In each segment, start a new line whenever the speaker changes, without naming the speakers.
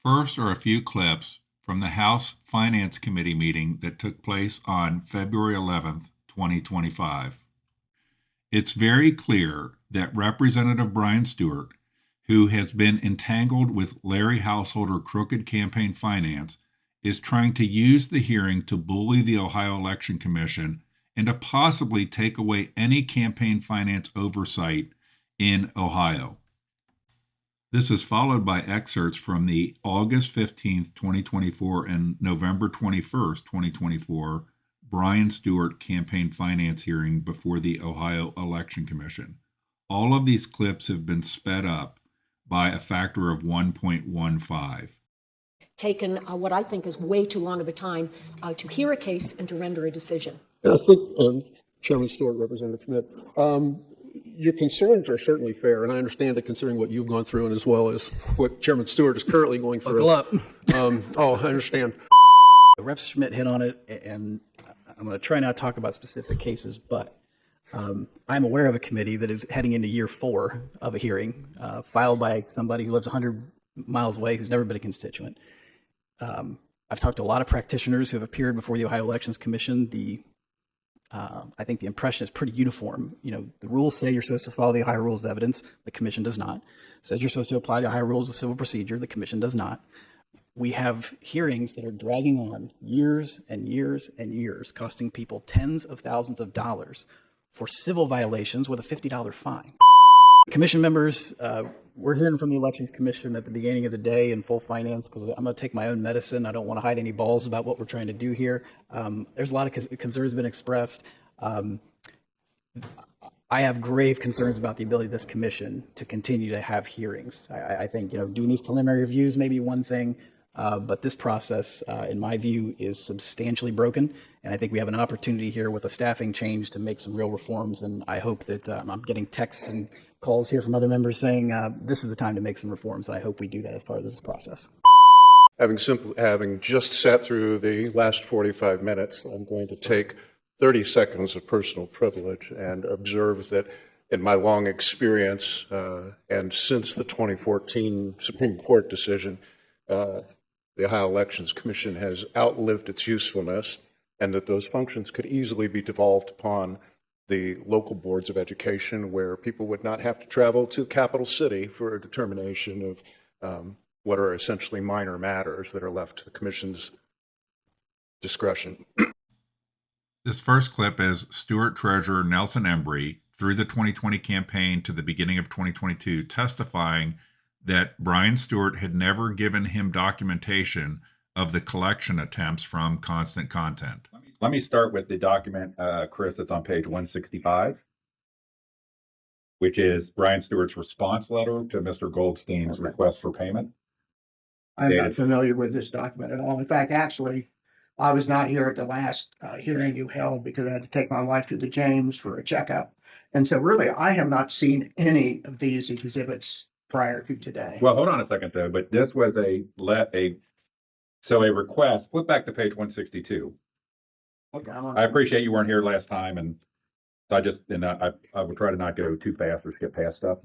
First are a few clips from the House Finance Committee meeting that took place on February 11th, 2025. It's very clear that Representative Brian Stewart, who has been entangled with Larry Householder crooked campaign finance, is trying to use the hearing to bully the Ohio Election Commission and to possibly take away any campaign finance oversight in Ohio. This is followed by excerpts from the August 15th, 2024 and November 21st, 2024 Brian Stewart campaign finance hearing before the Ohio Election Commission. All of these clips have been sped up by a factor of 1.15.
Taken what I think is way too long of a time to hear a case and to render a decision.
And I think, Chairman Stewart, Representative Smith, your concerns are certainly fair, and I understand that considering what you've gone through and as well as what Chairman Stewart is currently going through.
Buckle up.
I understand.
Rep. Schmidt hit on it, and I'm going to try not to talk about specific cases, but I'm aware of a committee that is heading into year 4 of a hearing filed by somebody who lives 100 miles away who's never been a constituent. I've talked to a lot of practitioners who have appeared before the Ohio Elections Commission. I think the impression is pretty uniform. You know, the rules say you're supposed to follow the Ohio Rules of Evidence. The Commission does not. It says you're supposed to apply the Ohio Rules of Civil Procedure. The Commission does not. We have hearings that are dragging on years and years and years, costing people tens of thousands of dollars for civil violations with a $50 fine. Commission members, we're hearing from the Elections Commission at the beginning of the day in full finance because I'm going to take my own medicine. I don't want to hide any balls about what we're trying to do here. There's a lot of concerns been expressed. I have grave concerns about the ability of this commission to continue to have hearings. I think, doing these preliminary reviews may be one thing, but this process, in my view, is substantially broken. And I think we have an opportunity here with a staffing change to make some real reforms. And I hope that I'm getting texts and calls here from other members saying this is the time to make some reforms. And I hope we do that as part of this process.
Having just sat through the last 45 minutes, I'm going to take 30 seconds of personal privilege and observe that in my long experience and since the 2014 Supreme Court decision, the Ohio Elections Commission has outlived its usefulness, and that those functions could easily be devolved upon the local boards of education, where people would not have to travel to capital city for a determination of what are essentially minor matters that are left to the commission's discretion.
This first clip is Stewart Treasurer Nelson Embry through the 2020 campaign to the beginning of 2022 testifying that Brian Stewart had never given him documentation of the collection attempts from Constant Content.
Let me start with the document, Chris, that's on page 165, which is Brian Stewart's response letter to Mr. Goldstein's request for payment.
I'm not familiar with this document at all. In fact, actually, I was not here at the last hearing you held because I had to take my wife to the James for a checkup. And so really, I have not seen any of these exhibits prior to today.
Well, hold on a second though, but this was a request, flip back to page 162.
Okay,
I appreciate you weren't here last time, and I would try to not go too fast or skip past stuff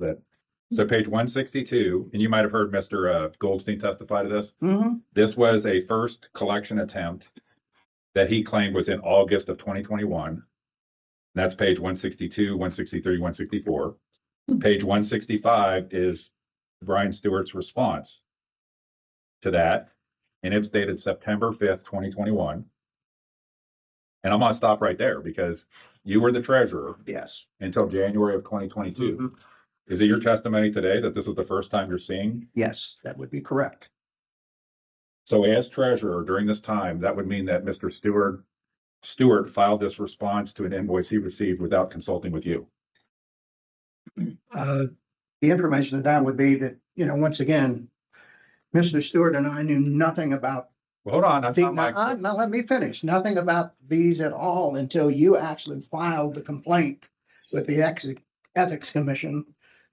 so page 162, and you might have heard Mr. Goldstein testify to this.
Mm-hmm.
This was a first collection attempt that he claimed was in August of 2021. That's page 162, 163, 164. Page 165 is Brian Stewart's response to that, and it's dated September 5th, 2021. And I'm going to stop right there because you were the treasurer
Yes.
until January of 2022.
Mm-hmm.
Is it your testimony today that this is the first time you're seeing?
Yes, that would be correct.
So as treasurer during this time, that would mean that Mr. Stewart filed this response to an invoice he received without consulting with you.
The information of that would be that, once again, Mr. Stewart and I knew nothing about.
Well, hold on.
Now let me finish. Nothing about these at all until you actually filed the complaint with the Ethics Commission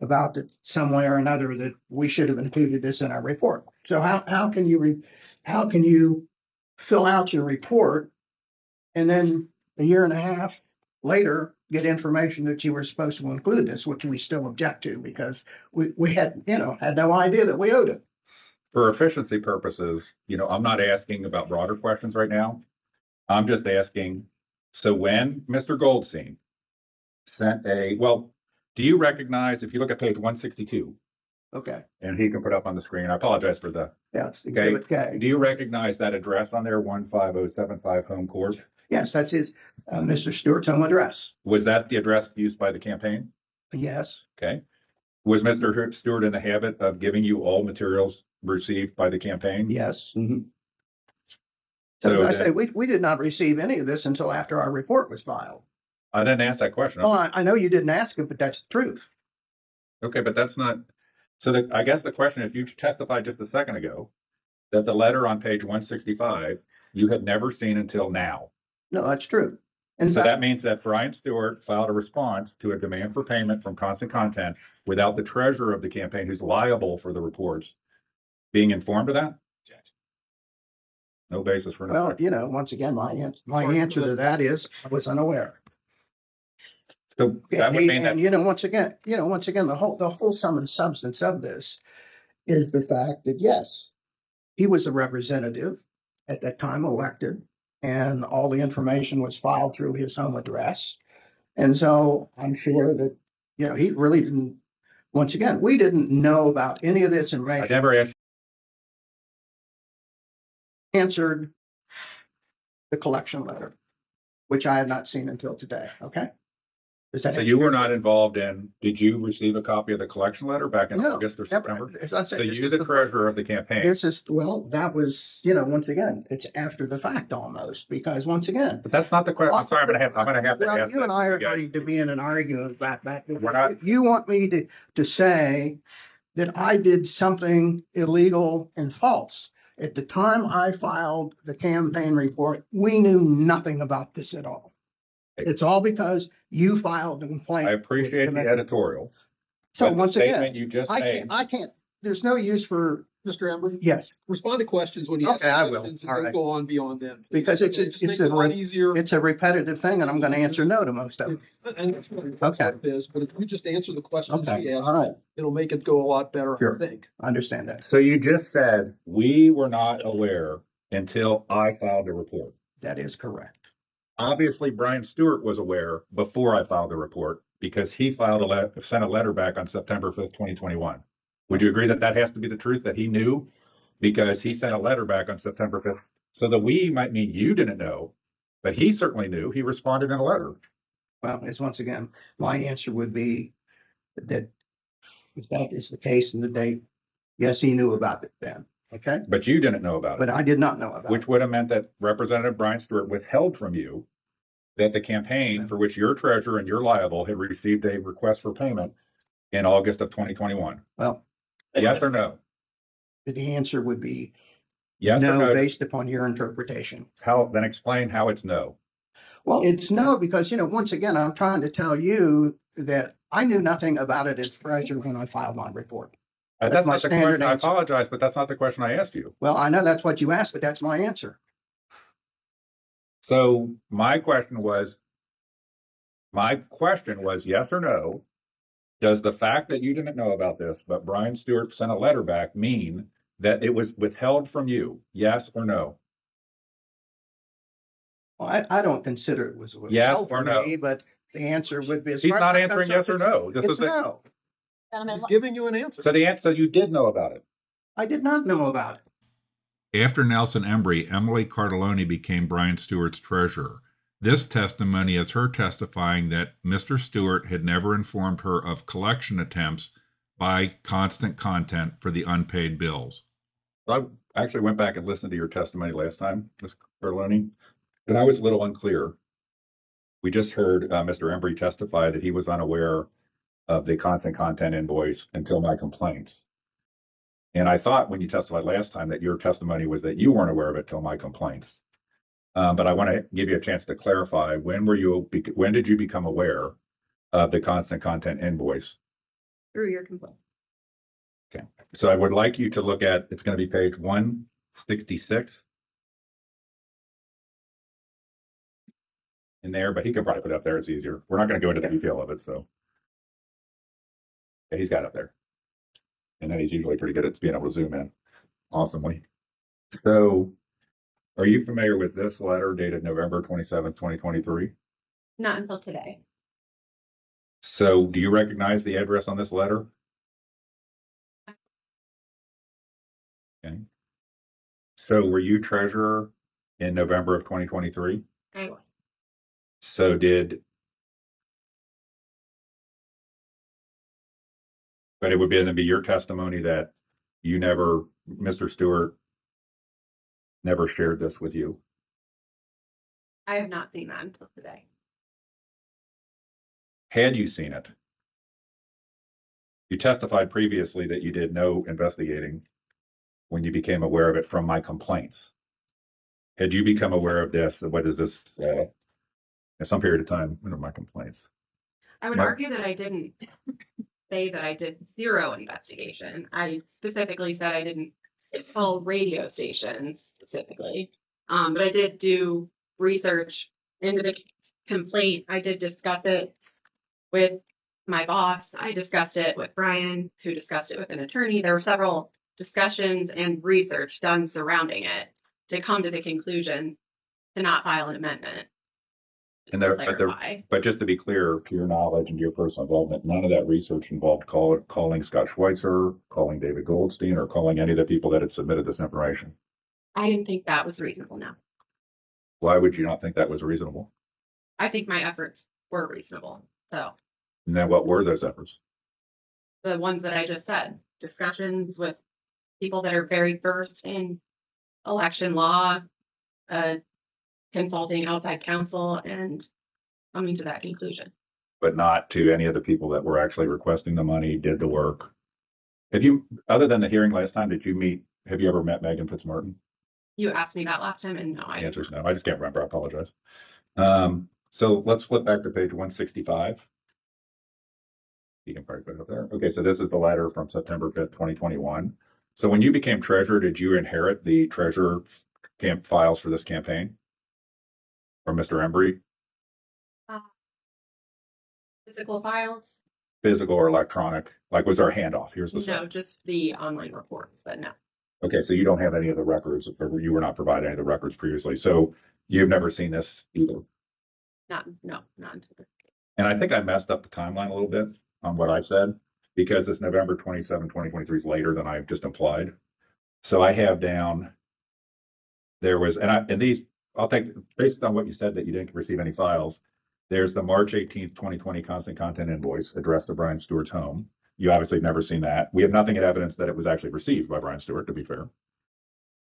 about that some way or another that we should have included this in our report. So how can you fill out your report and then a year and a half later get information that you were supposed to include this, which we still object to because we had no idea that we owed it.
for efficiency purposes, I'm not asking about broader questions right now. I'm just asking, so when Mr. Goldstein sent do you recognize, if you look at page 162,
Okay,
and he can put up on the screen, I apologize for the,
yes,
okay.
Exhibit K.
Do you recognize that address on there, 15075 Home Court?
Yes, that's his, Mr. Stewart's home address.
Was that the address used by the campaign?
Yes,
Okay. Was Mr. Stewart in the habit of giving you all materials received by the campaign?
yes.
So
So I
that-
say, we did not receive any of this until after our report was filed.
I didn't ask that question.
Well, I know you didn't ask it, but that's the truth.
Okay, but that's not, I guess the question is, you testified just a second ago that the letter on page 165, you had never seen until now.
No, that's true. In
So
fact,
that means that Brian Stewart filed a response to a demand for payment from Constant Content without the treasurer of the campaign, who's liable for the reports, being informed of that? No basis for an
well,
objection.
once again, my answer to that is I was unaware.
So that would mean that,
And once again, the whole sum and substance of this is the fact that, yes, he was a representative at that time elected, and all the information was filed through his home address. And so I'm sure that, he really didn't, once again, we didn't know about any of this
I
information.
never asked,
Answered the collection letter, which I have not seen until today. Okay. Does that
so
answer
you were
your-
not involved did you receive a copy of the collection letter back in
No,
August or
never.
September?
As I
So
said, this
you,
is
the treasurer of the campaign.
that was, once again, it's after the fact almost, because once again.
But that's not the question. I'm sorry, I'm gonna have to
Well,
ask
you and
that
I
to
are
guys.
going to be in an argument about that.
We're not-
You want me to say that I did something illegal and false. At the time I filed the campaign report, we knew nothing about this at all. It's all because you filed the complaint.
I appreciate the editorial.
So
but the
once
statement
again,
you just made,
I can't, there's no use for,
Mr. Embry,
yes,
respond to questions when you ask
Okay, I will.
questions and
All
don't
right.
go on beyond them.
because it's
It just makes it a lot easier.
it's a repetitive thing and I'm going to answer no to most of it.
And that's what
Okay.
it is, but if you just answer the questions
Okay,
he asked,
all right,
it'll make it go a lot better,
Sure.
I think.
I understand that.
so you just said, we were not aware until I filed the report.
That is correct.
Obviously, Brian Stewart was aware before I filed the report because he sent a letter back on September 5th, 2021. Would you agree that that has to be the truth, that he knew? Because he sent a letter back on September 5th. So the we might mean you didn't know, but he certainly knew. He responded in a letter.
Well, it's once again, my answer would be that if that is the case in the date, yes, he knew about it then. Okay.
But you didn't know about
But
it,
I did not know about
which
it.
would have meant that Representative Brian Stewart withheld from you that the campaign for which you're treasurer and you're liable had received a request for payment in August of 2021.
Well,
Yes or no?
the answer would be
Yes or
no,
no?
based upon your interpretation.
Then explain how it's no.
Well, it's no, because, once again, I'm trying to tell you that I knew nothing about it as treasurer when I filed my report.
That's
my
not the
standard
question. I
answer.
apologize, but that's not the question I asked you.
Well, I know that's what you asked, but that's my answer.
So my question was yes or no? Does the fact that you didn't know about this, but Brian Stewart sent a letter back mean that it was withheld from you? Yes or no?
Well, I don't consider it was.
Yes
withheld
or
from
no?
me, But the answer would be.
He's not answering yes or no. This
It's
is the,
no.
He's giving you an answer.
so the answer, you did know about it.
I did not know about it.
After Nelson Embry, Emily Cardelloni became Brian Stewart's treasurer. This testimony is her testifying that Mr. Stewart had never informed her of collection attempts by Constant Content for the unpaid bills.
I actually went back and listened to your testimony last time, Ms. Carloni, and I was a little unclear. We just heard Mr. Embry testify that he was unaware of the Constant Content invoice until my complaints. And I thought when you testified last time that your testimony was that you weren't aware of it till my complaints. But I want to give you a chance to clarify, when did you become aware of the Constant Content invoice?
Through your complaint.
Okay, so I would like you to look at, it's going to be page 166. In there, but he can probably put it up there, it's easier. We're not going to go into the detail of it, so. Yeah, he's got it up there. And then he's usually pretty good at being able to zoom in. awesomely. So are you familiar with this letter dated November 27th, 2023?
Not until today.
So do you recognize the address on this letter? Okay. So were you treasurer in November of 2023?
I was.
So but it would then be your testimony that you never, Mr. Stewart, never shared this with you.
I have not seen that until today.
Had you seen it? You testified previously that you did no investigating when you became aware of it from my complaints. Had you become aware of this, what is this, in some period of time, what are my complaints?
I would
No.
argue that I didn't say that I did zero investigation. I specifically said I didn't call radio stations specifically. But I did do research into the complaint. I did discuss it with my boss. I discussed it with Brian, who discussed it with an attorney. There were several discussions and research done surrounding it to come to the conclusion to not file an amendment.
And
Clarify.
but just to be clear, to your knowledge and to your personal involvement, none of that research involved calling Scott Schweitzer, calling David Goldstein, or calling any of the people that had submitted this information.
I didn't think that was reasonable. No,
Why would you not think that was reasonable?
I think my efforts were reasonable. So
And then what were those efforts?
the ones that I just said, discussions with people that are very versed in election law, consulting outside counsel, and coming to that conclusion.
But not to any of the people that were actually requesting the money, did the work. Have you, other than the hearing last time, have you ever met Megan Fitzmartin?
You asked me that last time, and no,
The answer is no. I just can't remember. I apologize. So let's flip back to page 165. You can probably put it up there. Okay, so this is the letter from September 5th, 2021. So when you became treasurer, did you inherit the treasurer camp files for this campaign from Mr. Embry?
Physical files?
Physical or electronic? Like, was there a handoff? Here's the
No,
stuff.
just the online reports, but no.
Okay, so you don't have any of the records, or you were not provided any of the records previously. So you've never seen this either.
Not until this.
And I think I messed up the timeline a little bit on what I said, because it's November 27, 2023 is later than I've just implied. So I have down, there was, I'll take, based on what you said that you didn't receive any files, there's the March 18th, 2020 constant content invoice addressed to Brian Stewart's home. You obviously have never seen that. We have nothing in evidence that it was actually received by Brian Stewart, to be fair.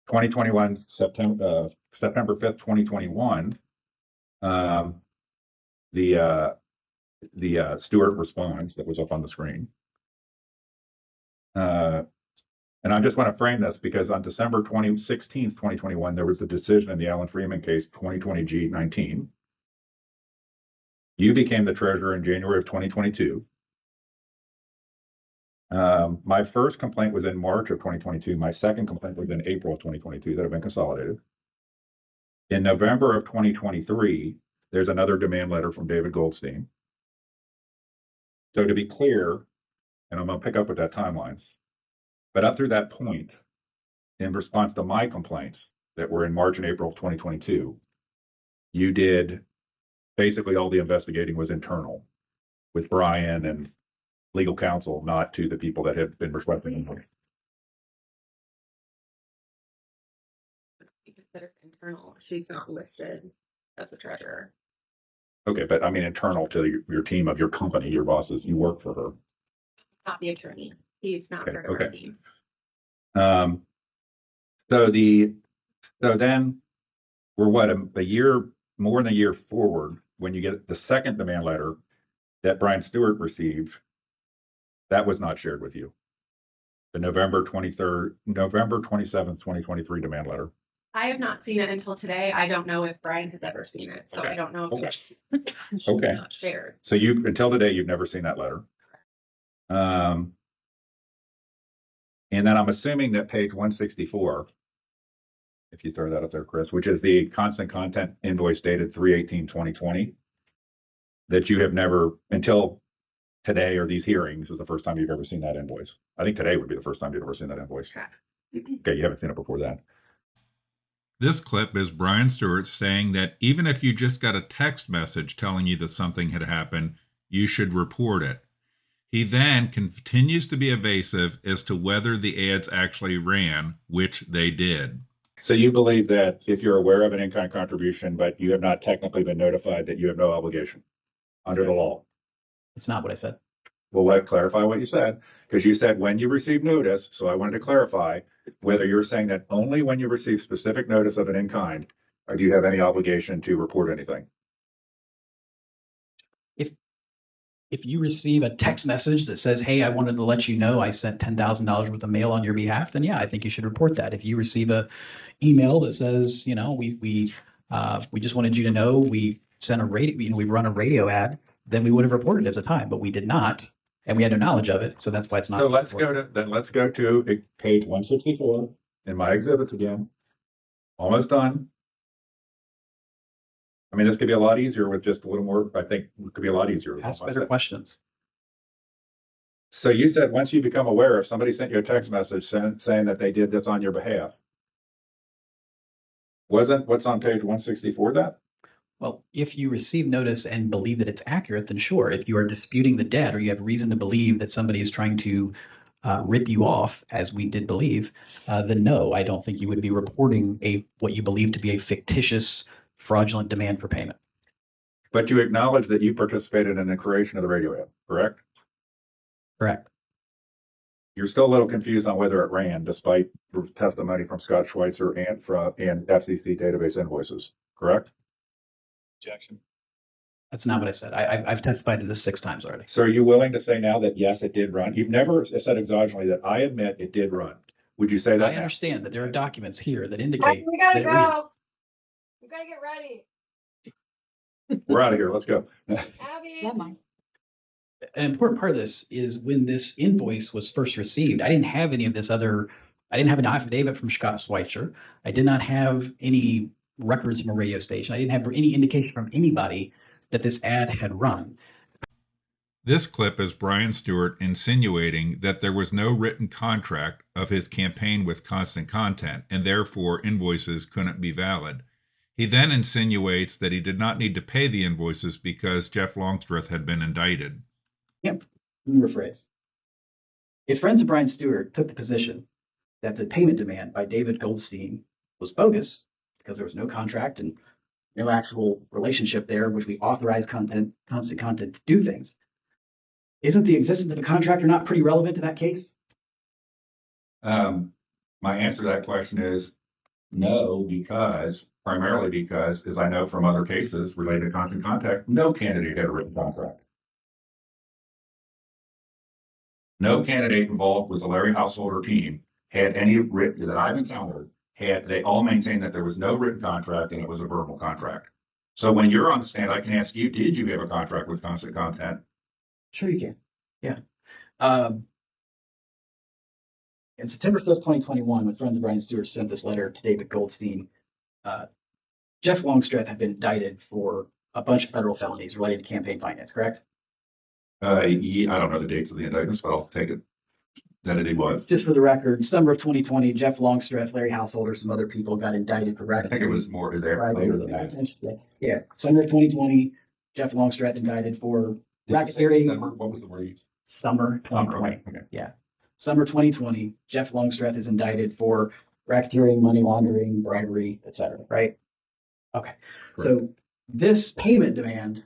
2021, September 5th, 2021, the Stewart response that was up on the screen. And I just want to frame this because on December 16th, 2021, there was the decision in the Alan Freeman case, 2020 G19. You became the treasurer in January of 2022. My first complaint was in March of 2022. My second complaint was in April of 2022 that have been consolidated. In November of 2023, there's another demand letter from David Goldstein. So to be clear, and I'm going to pick up with that timeline, but up through that point, in response to my complaints that were in March and April of 2022, you did basically all the investigating was internal with Brian and legal counsel, not to the people that have been requesting input.
Considered internal. She's not listed as a treasurer.
Okay, but I mean, internal to your team of your company, your bosses, you work for her.
Not the attorney. He's not
Okay,
part of our
okay.
team.
So then we're what, a year, more than a year forward when you get the second demand letter that Brian Stewart received. That was not shared with you. The November 27th, 2023 demand letter.
I have not seen it until today. I don't know if Brian has ever seen it, so
Okay.
I don't know if
Okay.
it's
Okay.
not shared.
So until today, you've never seen that letter. And then I'm assuming that page 164, if you throw that up there, Chris, which is the constant content invoice dated 3/18/2020, that you have never, until today or these hearings, is the first time you've ever seen that invoice. I think today would be the first time you've ever seen that invoice.
Correct.
Okay, you haven't seen it before that.
This clip is Brian Stewart saying that even if you just got a text message telling you that something had happened, you should report it. He then continues to be evasive as to whether the ads actually ran, which they did.
So you believe that if you're aware of an in-kind contribution, but you have not technically been notified, that you have no obligation under the law?
It's not what I said.
Well, let clarify what you said, because you said when you receive notice, so I wanted to clarify whether you're saying that only when you receive specific notice of an in-kind, or do you have any obligation to report anything?
If you receive a text message that says, "Hey, I wanted to let you know I sent $10,000 worth of mail on your behalf," then yeah, I think you should report that. If you receive a email that says, we just wanted you to know we sent a radio, we've run a radio ad, then we would have reported it at the time, but we did not, and we had no knowledge of it, so that's why it's not.
So let's go to page 164 in my exhibits again. Almost done. I mean, this could be a lot easier with just a little more. I think it could be a lot easier. with
Ask
one
better
step.
questions.
So you said once you become aware, if somebody sent you a text message saying that they did this on your behalf, wasn't what's on page 164 that?
Well, if you receive notice and believe that it's accurate, then sure. If you are disputing the debt or you have reason to believe that somebody is trying to rip you off, as we did believe, then no, I don't think you would be reporting what you believe to be a fictitious, fraudulent demand for payment.
But you acknowledge that you participated in the creation of the radio ad, correct?
Correct.
You're still a little confused on whether it ran, despite testimony from Scott Schweitzer and FCC database invoices, correct?
Objection.
That's not what I said. I've testified to this 6 times already.
So are you willing to say now that yes, it did run? You've never said exogenally that I admit it did run. Would you say that
I
now?
understand that there are documents here that indicate
We gotta
that it ran.
go. We gotta get ready.
We're out of here. Let's go.
Abby.
An important part of this is when this invoice was first received, I didn't have any of this other, I didn't have an affidavit from Scott Schweitzer. I did not have any records from a radio station. I didn't have any indication from anybody that this ad had run.
This clip is Brian Stewart insinuating that there was no written contract of his campaign with Constant Content, and therefore invoices couldn't be valid. He then insinuates that he did not need to pay the invoices because Jeff Longstreth had been indicted.
Yep. Let me rephrase. If friends of Brian Stewart took the position that the payment demand by David Goldstein was bogus because there was no contract and no actual relationship there, which we authorized Constant Content to do things, isn't the existence of a contractor not pretty relevant to that case?
My answer to that question is no, primarily because, as I know from other cases related to Constant Contact, no candidate had a written contract. No candidate involved with the Larry Householder team had any written that I've encountered. They all maintained that there was no written contract and it was a verbal contract. So when you're on the stand, I can ask you, did you have a contract with Constant Content?
Sure you can. Yeah. In September 5th, 2021, when friends of Brian Stewart sent this letter to David Goldstein, Jeff Longstreth had been indicted for a bunch of federal felonies related to campaign finance, correct?
I don't know the dates of the indictments, but I'll take it that it was.
Just for the record, summer of 2020, Jeff Longstreth, Larry Householder, some other people got indicted for
I think it was more later than that.
Yeah, summer of 2020, Jeff Longstreth indicted for racketeering.
What was the word?
Summer 2020.
Okay.
Yeah. Summer 2020, Jeff Longstreth is indicted for racketeering, money laundering, bribery, et cetera, right? Okay.
Correct.
So this payment demand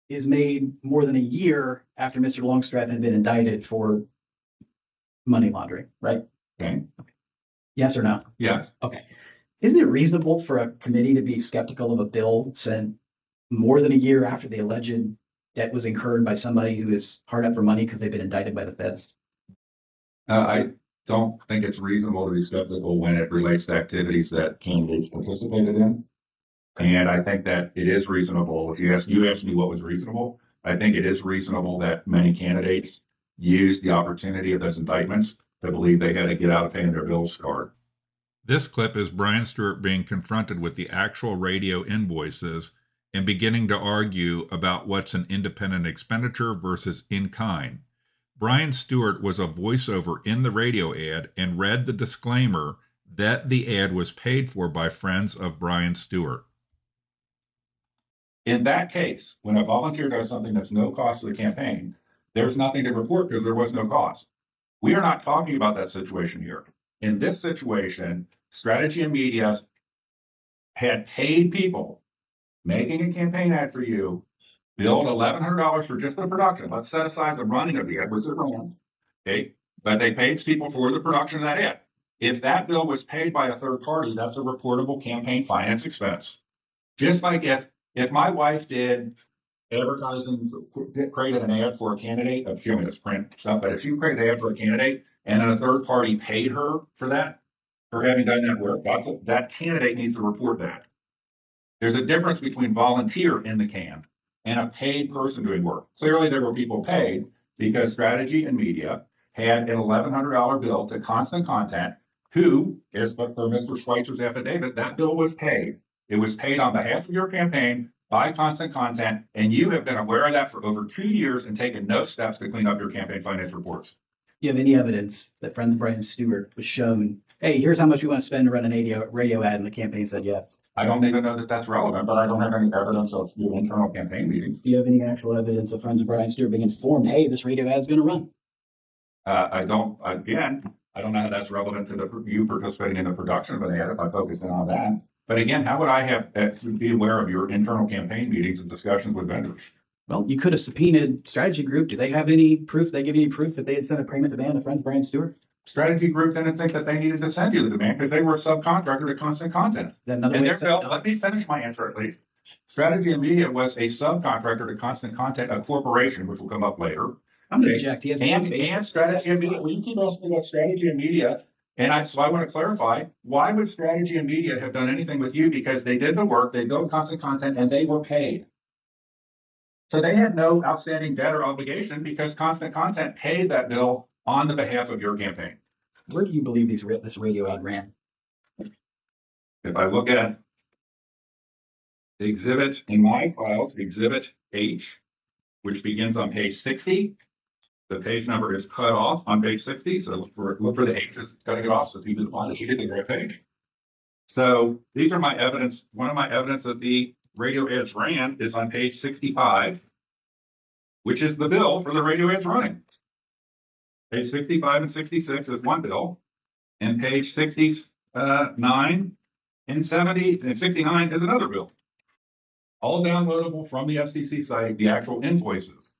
is made more than a year after Mr. Longstreth had been indicted for money laundering, right?
Okay.
Yes or no?
Yes.
Okay. Isn't it reasonable for a committee to be skeptical of a bill sent more than a year after the alleged debt was incurred by somebody who is hard up for money because they've been indicted by the feds?
I don't think it's reasonable to be skeptical when it relates to activities that candidates participated in. And I think that it is reasonable. If you asked me what was reasonable, I think it is reasonable that many candidates used the opportunity of those indictments to believe they had to get out of paying their bills card.
This clip is Brian Stewart being confronted with the actual radio invoices and beginning to argue about what's an independent expenditure versus in kind. Brian Stewart was a voiceover in the radio ad and read the disclaimer that the ad was paid for by friends of Brian Stewart.
In that case, when a volunteer does something that's no cost to the campaign, there's nothing to report because there was no cost. We are not talking about that situation here. In this situation, Strategy and Media had paid people making a campaign ad for you, billed $1,100 for just the production. Let's set aside the running of the ad, which it ran. Okay, but they paid people for the production of that ad. If that bill was paid by a third party, that's a reportable campaign finance expense. Just like if my wife did advertising, created an ad for a candidate, I'm showing this print stuff, but if she created an ad for a candidate and then a third party paid her for that, for having done that work, that candidate needs to report that. There's a difference between volunteer in the can and a paid person doing work. Clearly, there were people paid because Strategy and Media had an $1,100 bill to Constant Content, who, as per Mr. Schweitzer's affidavit, that bill was paid. It was paid on behalf of your campaign by Constant Content, and you have been aware of that for over 2 years and taken no steps to clean up your campaign finance reports.
Do you have any evidence that Friends of Brian Stewart was shown, hey, here's how much we want to spend to run a radio ad, and the campaign said yes?
I don't even know that that's relevant, but I don't have any evidence of your internal campaign meetings.
Do you have any actual evidence of Friends of Brian Stewart being informed, hey, this radio ad is going to run?
I don't know how that's relevant to you participating in the production of an ad if I focus in on that. But again, how would I have to be aware of your internal campaign meetings and discussions with vendors?
Well, you could have subpoenaed Strategy Group. Do they have any proof? They give you any proof that they had sent a payment demand to Friends of Brian Stewart?
Strategy Group didn't think that they needed to send you the demand because they were a subcontractor to Constant Content.
Then another
And
way
their
of saying
bill, let me finish my answer at least. Strategy and Media was a subcontractor to Constant Content, a corporation, which will come up later.
I'm going to object. He has
And Strategy and Media, well, you keep asking about Strategy and Media, so I want to clarify, why would Strategy and Media have done anything with you? Because they did the work, they built Constant Content, and they were paid. So they had no outstanding debt or obligation because Constant Content paid that bill on the behalf of your campaign.
Where do you believe this radio ad ran?
If I look at exhibit in my files, exhibit H, which begins on page 60, the page number is cut off on page 60. So look for the H that's cutting it off. So if you did find it, you get the right page. So these are my evidence. One of my evidence that the radio ads ran is on page 65, which is the bill for the radio ads running. Page 65 and 66 is one bill, and page 69 and 70 and 69 is another bill. All downloadable from the FCC site, the actual invoices.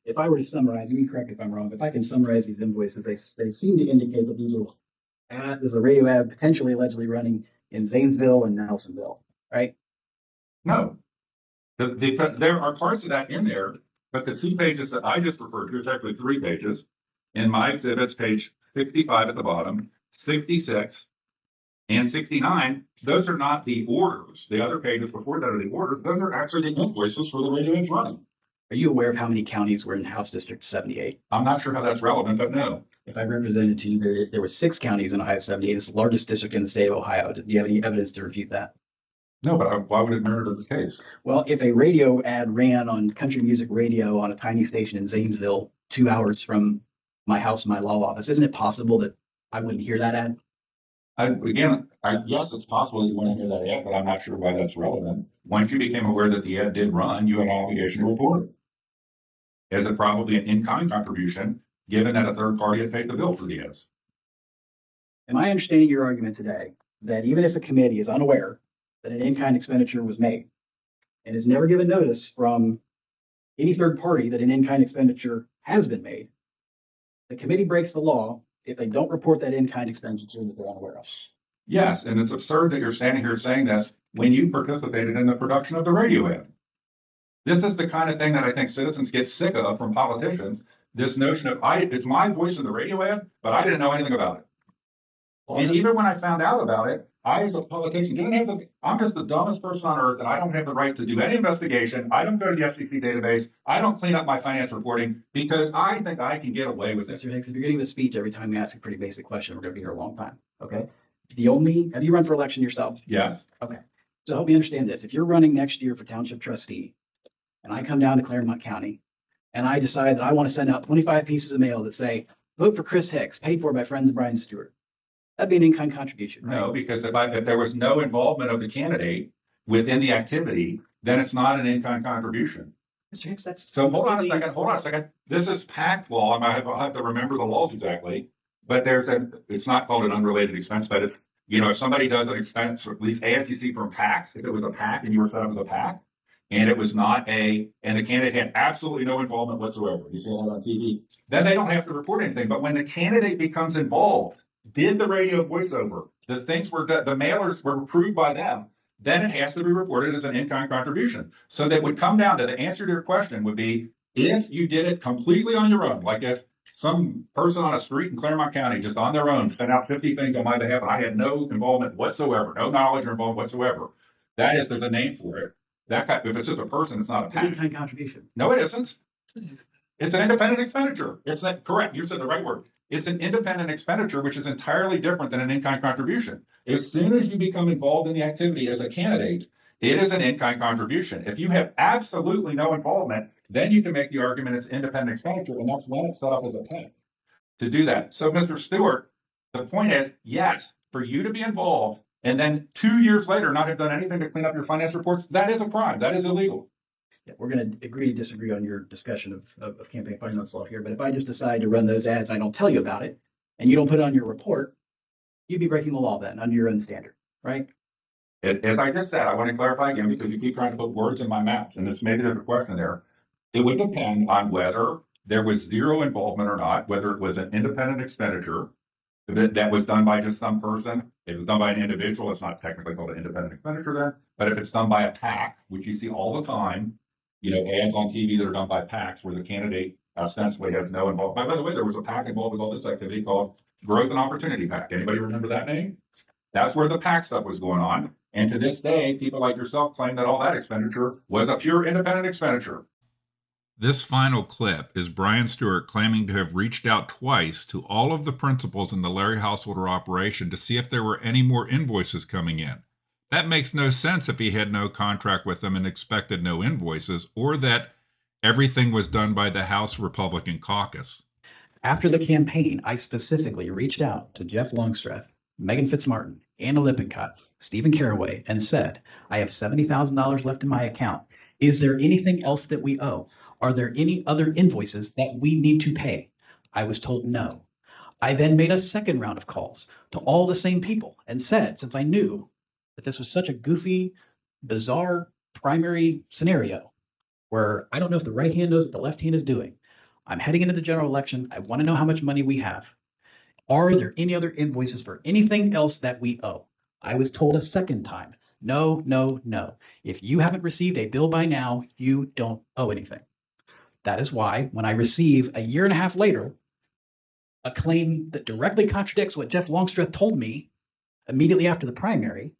If I were to summarize, you can correct me if I'm wrong, if I can summarize these invoices, they seem to indicate that there's a radio ad potentially allegedly running in Zanesville and Nelsonville, right?
No. There are parts of that in there, but the 2 pages that I just referred to, it's actually 3 pages. In my exhibits, page 65 at the bottom, 66, and 69, those are not the orders. The other pages before that are the orders. Those are actually the invoices for the radio ads running.
Are you aware of how many counties were in House District 78?
I'm not sure how that's relevant, but no.
If I represented to you that there were 6 counties in Ohio 78, it's the largest district in the state of Ohio. Do you have any evidence to refute that?
No, but why would it matter to this case?
Well, if a radio ad ran on country music radio on a tiny station in Zanesville, 2 hours from my house and my law office, isn't it possible that I wouldn't hear that ad?
Yes, it's possible that you want to hear that ad, but I'm not sure why that's relevant. Once you became aware that the ad did run, you had an obligation to report it. As it probably an in-kind contribution, given that a third party had paid the bill for the ads.
Am I understanding your argument today that even if a committee is unaware that an in-kind expenditure was made and has never given notice from any third party that an in-kind expenditure has been made, the committee breaks the law if they don't report that in-kind expenditure that they're unaware of?
Yes, and it's absurd that you're standing here saying this when you participated in the production of the radio ad. This is the kind of thing that I think citizens get sick of from politicians. This notion of it's my voice in the radio ad, but I didn't know anything about it. And even when I found out about it, I, as a politician, I'm just the dumbest person on earth, and I don't have the right to do any investigation. I don't go to the FCC database. I don't clean up my finance reporting because I think I can get away with it.
Mr. Hicks, if you're getting the speech every time we ask a pretty basic question, we're going to be here a long time. Okay. Have you run for election yourself?
Yes.
Okay. So help me understand this. If you're running next year for township trustee, and I come down to Claremont County and I decide that I want to send out 25 pieces of mail that say, vote for Chris Hicks, paid for by friends of Brian Stewart. That'd be an in-kind contribution, right?
No, because if there was no involvement of the candidate within the activity, then it's not an in-kind contribution.
Mr. Hicks, that's.
So hold on a second. This is PAC law. I'll have to remember the laws exactly. But it's not called an unrelated expense, but it's, if somebody does an expense, or at least AFTC from PACs, if it was a PAC and you were set up as a PAC, and it was not and the candidate had absolutely no involvement whatsoever, you see that on TV, then they don't have to report anything. But when the candidate becomes involved, did the radio voiceover, the mailers were approved by them, then it has to be reported as an in-kind contribution. So that would come down to the answer to your question would be, if you did it completely on your own, like if some person on a street in Claremont County just on their own sent out 50 things on my behalf and I had no involvement whatsoever, no knowledge or involvement whatsoever, there's a name for it. If it's just a person, it's not a PAC.
In-kind contribution.
No, it isn't. It's an independent expenditure. Correct. You said the right word. It's an independent expenditure, which is entirely different than an in-kind contribution. As soon as you become involved in the activity as a candidate, it is an in-kind contribution. If you have absolutely no involvement, then you can make the argument it's independent expenditure, and that's when it's set up as a PAC to do that. So, Mr. Stewart, the point is, yes, for you to be involved and then 2 years later not have done anything to clean up your finance reports, that is a crime. That is illegal.
Yeah, we're going to agree to disagree on your discussion of campaign finance law here. But if I just decide to run those ads, I don't tell you about it, and you don't put it on your report, you'd be breaking the law then under your own standard, right?
As I just said, I want to clarify again because you keep trying to put words in my mouth, and this maybe there's a question there. It would depend on whether there was zero involvement or not, whether it was an independent expenditure that was done by just some person. If it was done by an individual, it's not technically called an independent expenditure then. But if it's done by a PAC, which you see all the time, ads on TV that are done by PACs where the candidate ostensibly has no involvement. By the way, there was a PAC involved with all this activity called Growth and Opportunity PAC. Anybody remember that name? That's where the PAC stuff was going on. And to this day, people like yourself claim that all that expenditure was a pure independent expenditure.
This final clip is Brian Stewart claiming to have reached out twice to all of the principals in the Larry Householder operation to see if there were any more invoices coming in. That makes no sense if he had no contract with them and expected no invoices, or that everything was done by the House Republican caucus.
After the campaign, I specifically reached out to Jeff Longstreth, Megan Fitzmartin, Anna Lippincott, Stephen Caraway, and said, I have $70,000 left in my account. Is there anything else that we owe? Are there any other invoices that we need to pay? I was told no. I then made a second round of calls to all the same people and said, since I knew that this was such a goofy, bizarre primary scenario where I don't know if the right hand knows what the left hand is doing. I'm heading into the general election. I want to know how much money we have. Are there any other invoices for anything else that we owe? I was told a second time, no, no, no. If you haven't received a bill by now, you don't owe anything. That is why when I receive a year and a half later, a claim that directly contradicts what Jeff Longstreth told me immediately after the primary,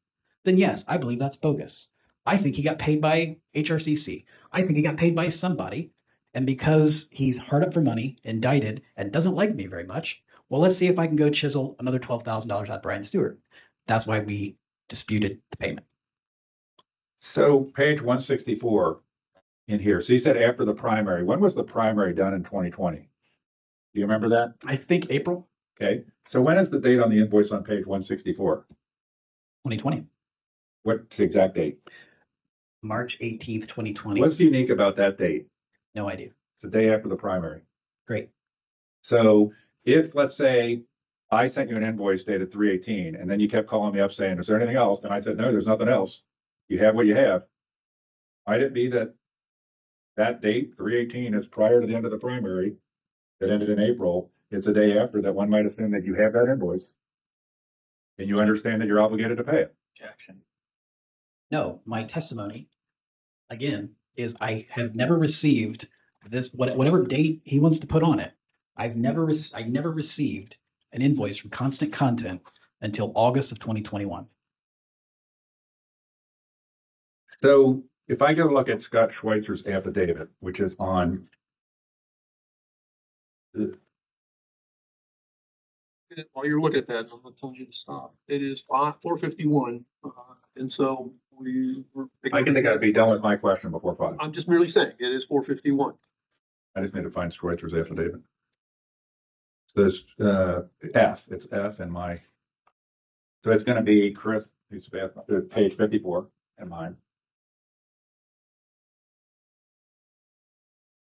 then yes, I believe that's bogus. I think he got paid by HRCC. I think he got paid by somebody. And because he's hard up for money, indicted, and doesn't like me very much, well, let's see if I can go chisel another $12,000 out of Brian Stewart. That's why we disputed the payment.
So page 164 in here. So you said after the primary. When was the primary done in 2020? Do you remember that?
I think April
Okay. So when is the date on the invoice on page 164?
2020,
What's the exact date?
March 18th, 2020.
What's unique about that date?
No idea.
It's the day after the primary.
Great.
So if, let's say, I sent you an invoice dated 3/18, and then you kept calling me up saying, is there anything else? And I said, no, there's nothing else. You have what you have. Might it be that that date, 3/18, is prior to the end of the primary that ended in April? It's a day after that one might assume that you have that invoice and you understand that you're obligated to pay it.
Objection. No, my testimony, again, is I have never received this, whatever date he wants to put on it. I never received an invoice from Constant Content until August of 2021.
So if I go look at Scott Schweitzer's affidavit, which is on
while you're looking at that, I'm gonna tell you to stop. It is 4:51, and so we were.
I can think I'd be done with my question before 5.
I'm just merely saying, it is 4:51.
I just need to find Schweitzer's affidavit. This, F, it's F in my, so it's gonna be Chris, who's page 54 in mine.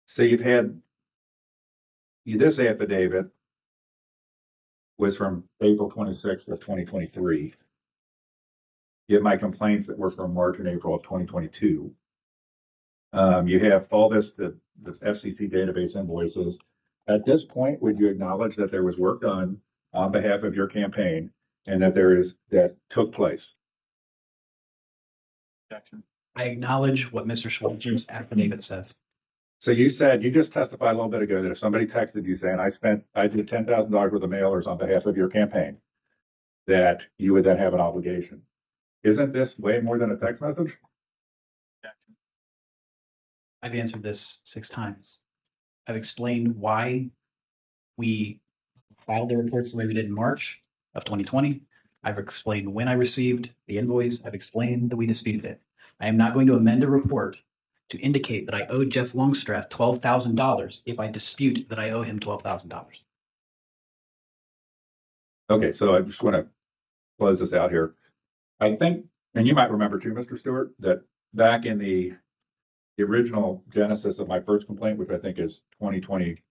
So you've had, this affidavit was from April 26th of 2023. You have my complaints that were from March and April of 2022. You have all this, the FCC database invoices. At this point, would you acknowledge that there was work done on behalf of your campaign and that that took place?
Objection.
I acknowledge what Mr. Schweitzer's affidavit says.
So you said, you just testified a little bit ago that if somebody texted you saying, I did $10,000 worth of mailers on behalf of your campaign, that you would then have an obligation. Isn't this way more than a text message?
Objection.
I've answered this 6 times. I've explained why we filed the reports the way we did in March of 2020. I've explained when I received the invoice. I've explained that we disputed it. I am not going to amend a report to indicate that I owe Jeff Longstreth $12,000 if I dispute that I owe him $12,000.
Okay, so I just want to close this out here. I think, and you might remember too, Mr. Stewart, that back in the original genesis of my first complaint, which I think is 2020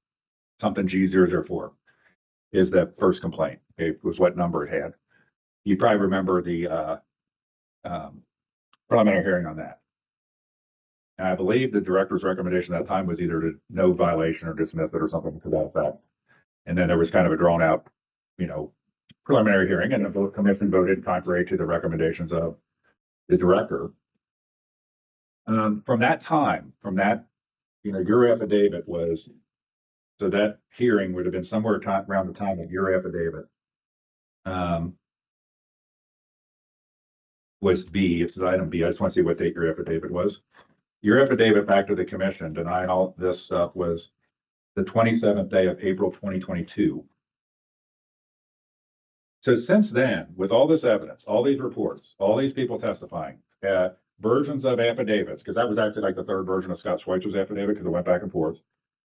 something G004, is that first complaint. It was what number it had. You probably remember the preliminary hearing on that. And I believe the director's recommendation at that time was either to no violation or dismiss it or something to that effect. And then there was kind of a drawn out, preliminary hearing, and the commission voted contrary to the recommendations of the director. From that time, your affidavit was, so that hearing would have been somewhere around the time of your affidavit. Was B, it's item B. I just want to see what date your affidavit was. Your affidavit back to the commission denying all this stuff was the 27th day of April 2022. So since then, with all this evidence, all these reports, all these people testifying, versions of affidavits, because that was actually like the third version of Scott Schweitzer's affidavit because it went back and forth.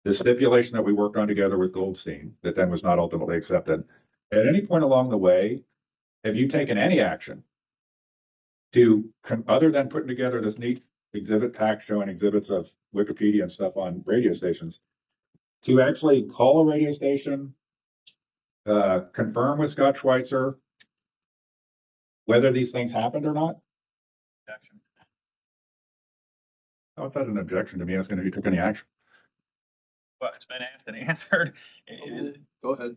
The stipulation that we worked on together with Goldstein that then was not ultimately accepted. At any point along the way, have you taken any action to, other than putting together this neat exhibit pack showing exhibits of Wikipedia and stuff on radio stations, to actually call a radio station, confirm with Scott Schweitzer whether these things happened or not?
Objection.
How is that an objection to me? Asking if you took any action?
Well, it's been asked and answered. It is,
Go ahead.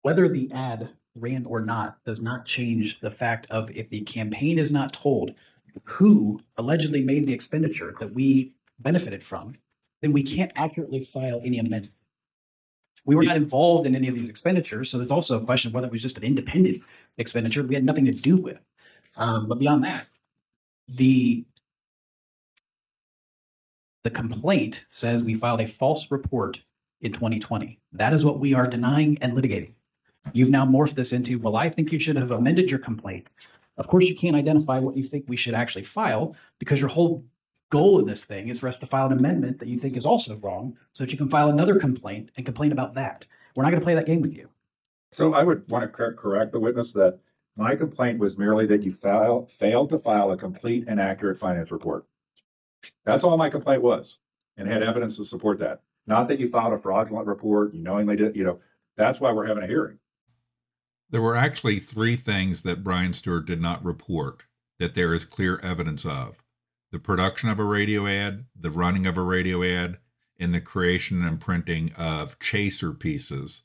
Whether the ad ran or not does not change the fact of if the campaign is not told who allegedly made the expenditure that we benefited from, then we can't accurately file any amendment. We were not involved in any of these expenditures, so there's also a question of whether it was just an independent expenditure we had nothing to do with. But beyond that, the complaint says we filed a false report in 2020. That is what we are denying and litigating. You've now morphed this into, well, I think you should have amended your complaint. Of course, you can't identify what you think we should actually file because your whole goal of this thing is for us to file an amendment that you think is also wrong so that you can file another complaint and complain about that. We're not going to play that game with you.
So I would want to correct the witness that my complaint was merely that you failed to file a complete and accurate finance report. That's all my complaint was, and had evidence to support that. Not that you filed a fraudulent report, you knowingly did, that's why we're having a hearing.
There were actually 3 things that Brian Stewart did not report that there is clear evidence of: the production of a radio ad, the running of a radio ad, and the creation and printing of chaser pieces.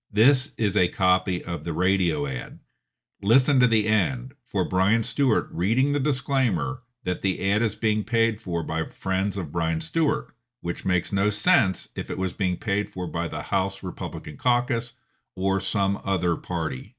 This is a copy of the radio ad. Listen to the end for Brian Stewart reading the disclaimer that the ad is being paid for by friends of Brian Stewart, which makes no sense if it was being paid for by the House Republican Caucus or some other party.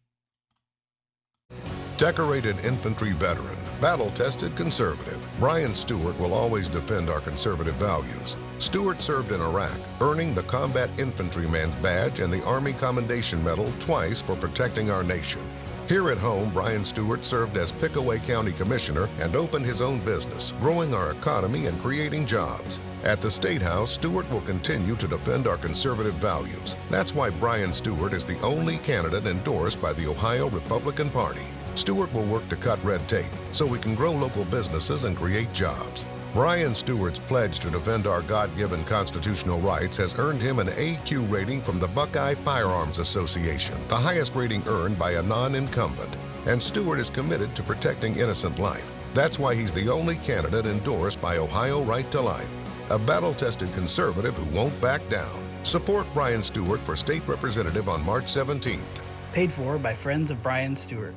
Decorated infantry veteran, battle-tested conservative, Brian Stewart will always defend our conservative values. Stewart served in Iraq, earning the Combat Infantryman's Badge and the Army Commendation Medal twice for protecting our nation. Here at home, Brian Stewart served as Pickaway County Commissioner and opened his own business, growing our economy and creating jobs. At the State House, Stewart will continue to defend our conservative values. That's why Brian Stewart is the only candidate endorsed by the Ohio Republican Party. Stewart will work to cut red tape so we can grow local businesses and create jobs. Brian Stewart's pledge to defend our God-given constitutional rights has earned him an AQ rating from the Buckeye Firearms Association, the highest rating earned by a non-incumbent. And Stewart is committed to protecting innocent life. That's why he's the only candidate endorsed by Ohio Right to Life, a battle-tested conservative who won't back down. Support Brian Stewart for state representative on March 17th.
Paid for by Friends of Brian Stewart.